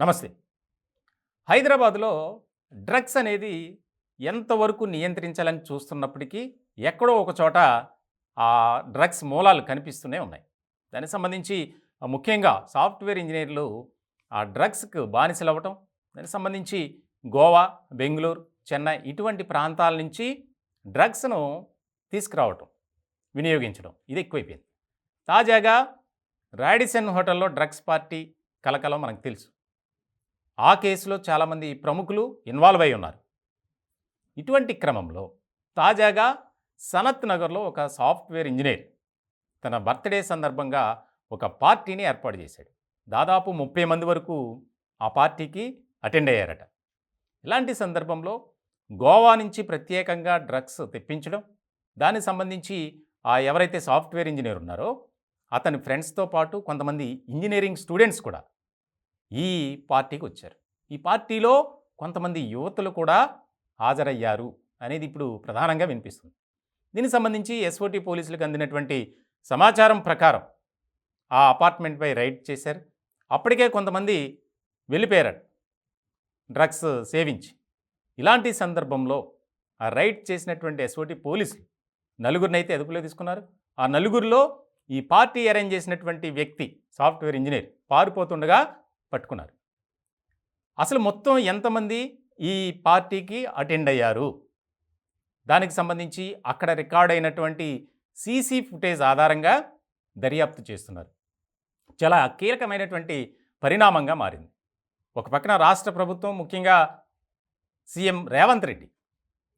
నమస్తే. హైదరాబాద్‌లో డ్రగ్స్ అనేది ఎంతవరకు నియంత్రించాలని చూస్తున్నప్పటికీ, ఎక్కడో ఒక చోట ఆ డ్రగ్స్ మూలాలు కనిపిస్తూనే ఉన్నాయి. దానికి సంబంధించి ముఖ్యంగా సాఫ్ట్‌వేర్ ఇంజినీర్లు ఆ డ్రగ్స్‌కు బానిసలవ్వటం, దానికి సంబంధించి గోవా, బెంగుళూరు, చెన్నై ఇటువంటి ప్రాంతాల నుంచి డ్రగ్స్‌ను తీసుకురావటం, వినియోగించడం ఇది ఎక్కువైపోయింది. తాజాగా రాడిసన్ హోటల్‌లో డ్రగ్స్ పార్టీ కలకలం మనకు తెలుసు. ఆ కేసులో చాలామంది ప్రముఖులు ఇన్వాల్వ్ అయి ఉన్నారు. ఇటువంటి క్రమంలో తాజాగా సనత్ నగర్‌లో ఒక సాఫ్ట్‌వేర్ ఇంజినీర్ తన బర్త్‌డే సందర్భంగా ఒక పార్టీని ఏర్పాటు చేశాడు. దాదాపు 30 మంది వరకు ఆ పార్టీకి అటెండ్ అయ్యారట. ఇలాంటి సందర్భంలో గోవా నుంచి ప్రత్యేకంగా డ్రగ్స్ తెప్పించడం, దానికి సంబంధించి ఎవరైతే సాఫ్ట్‌వేర్ ఇంజినీర్ ఉన్నారో అతని ఫ్రెండ్స్‌తో పాటు కొంతమంది ఇంజినీరింగ్ స్టూడెంట్స్ కూడా ఈ పార్టీకి వచ్చారు. ఈ పార్టీలో కొంతమంది యువతులు కూడా హాజరయ్యారు అనేది ఇప్పుడు ప్రధానంగా వినిపిస్తుంది. దీనికి సంబంధించి ఎస్ఓటీ పోలీసులకు అందినటువంటి సమాచారం ప్రకారం ఆ అపార్ట్మెంట్‌పై రైడ్ చేశారు. అప్పటికే కొంతమంది వెళ్ళిపోయారట డ్రగ్స్ సేవించి. ఇలాంటి సందర్భంలో ఆ రైడ్ చేసినటువంటి ఎస్ఓటీ పోలీసులు నలుగురినైతే అదుపులోకి తీసుకున్నారు. ఆ నలుగురిలో ఈ పార్టీ అరేంజ్ చేసినటువంటి వ్యక్తి సాఫ్ట్‌వేర్ ఇంజినీర్ పారిపోతుండగా పట్టుకున్నారు. అసలు మొత్తం ఎంతమంది ఈ పార్టీకి అటెండ్ అయ్యారు? దానికి సంబంధించి అక్కడ రికార్డ్ అయినటువంటి సీసీ ఫుటేజ్ ఆధారంగా దర్యాప్తు చేస్తున్నారు. చాలా కీలకమైనటువంటి పరిణామంగా మారింది. ఒక పక్కన రాష్ట్ర ప్రభుత్వం, ముఖ్యంగా సీఎం రేవంత్ రెడ్డి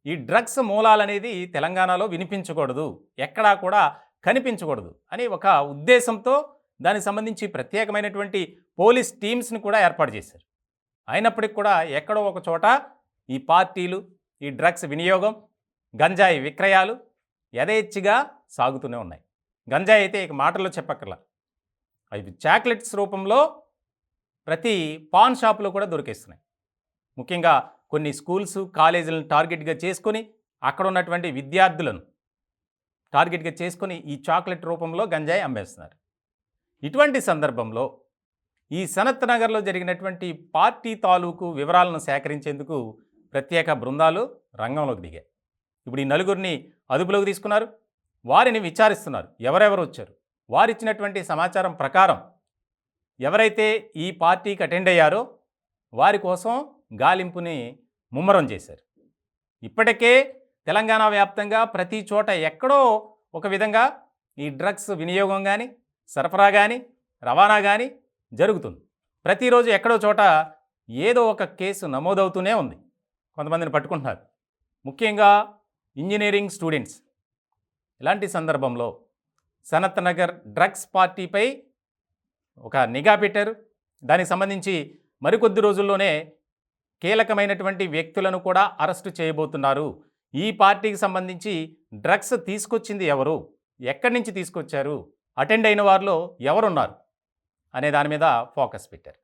ఈ డ్రగ్స్ మూలాలనేది తెలంగాణలో వినిపించకూడదు, ఎక్కడా కూడా కనిపించకూడదు అని ఒక ఉద్దేశంతో దానికి సంబంధించి ప్రత్యేకమైనటువంటి పోలీస్ టీమ్స్‌ని కూడా ఏర్పాటు చేశారు. అయినప్పటికి కూడా ఎక్కడో ఒక చోట ఈ పార్టీలు, ఈ డ్రగ్స్ వినియోగం, గంజాయి విక్రయాలు యథేచ్ఛగా సాగుతూనే ఉన్నాయి. గంజాయి అయితే ఇక మాటల్లో చెప్పక్కర్లా. అవి చాక్లెట్స్ రూపంలో ప్రతి పాన్ షాప్‌లో కూడా దొరికేస్తున్నాయి. ముఖ్యంగా కొన్ని స్కూల్స్, కాలేజీలను టార్గెట్‌గా చేసుకొని అక్కడ ఉన్నటువంటి విద్యార్థులను టార్గెట్‌గా చేసుకొని ఈ చాక్లెట్ రూపంలో గంజాయి అమ్మేస్తున్నారు. ఇటువంటి సందర్భంలో ఈ సనత్ నగర్‌లో జరిగినటువంటి పార్టీ తాలూకు వివరాలను సేకరించేందుకు ప్రత్యేక బృందాలు రంగంలోకి దిగాయి. ఇప్పుడు ఈ నలుగురిని అదుపులోకి తీసుకున్నారు. వారిని విచారిస్తున్నారు. ఎవరెవరు వచ్చారు? వారిచ్చినటువంటి సమాచారం ప్రకారం ఎవరైతే ఈ పార్టీకి అటెండ్ అయ్యారో వారి కోసం గాలింపుని ముమ్మరం చేశారు. ఇప్పటికే తెలంగాణ వ్యాప్తంగా ప్రతి చోట ఎక్కడో ఒక విధంగా ఈ డ్రగ్స్ వినియోగం కానీ, సరఫరా కానీ, రవాణా కానీ జరుగుతుంది. ప్రతిరోజు ఎక్కడో చోట ఏదో ఒక కేసు నమోదవుతూనే ఉంది. కొంతమందిని పట్టుకుంటున్నారు. ముఖ్యంగా ఇంజనీరింగ్ స్టూడెంట్స్. ఇలాంటి సందర్భంలో సనత్ నగర్ డ్రగ్స్ పార్టీపై ఒక నిఘా పెట్టారు. దానికి సంబంధించి మరికొద్ది రోజుల్లోనే కీలకమైనటువంటి వ్యక్తులను కూడా అరెస్టు చేయబోతున్నారు. ఈ పార్టీకి సంబంధించి డ్రగ్స్ తీసుకొచ్చింది ఎవరు? ఎక్కడి నుంచి తీసుకొచ్చారు? అటెండ్ అయిన వారిలో ఎవరున్నారు? అనే దాని మీద ఫోకస్ పెట్టారు.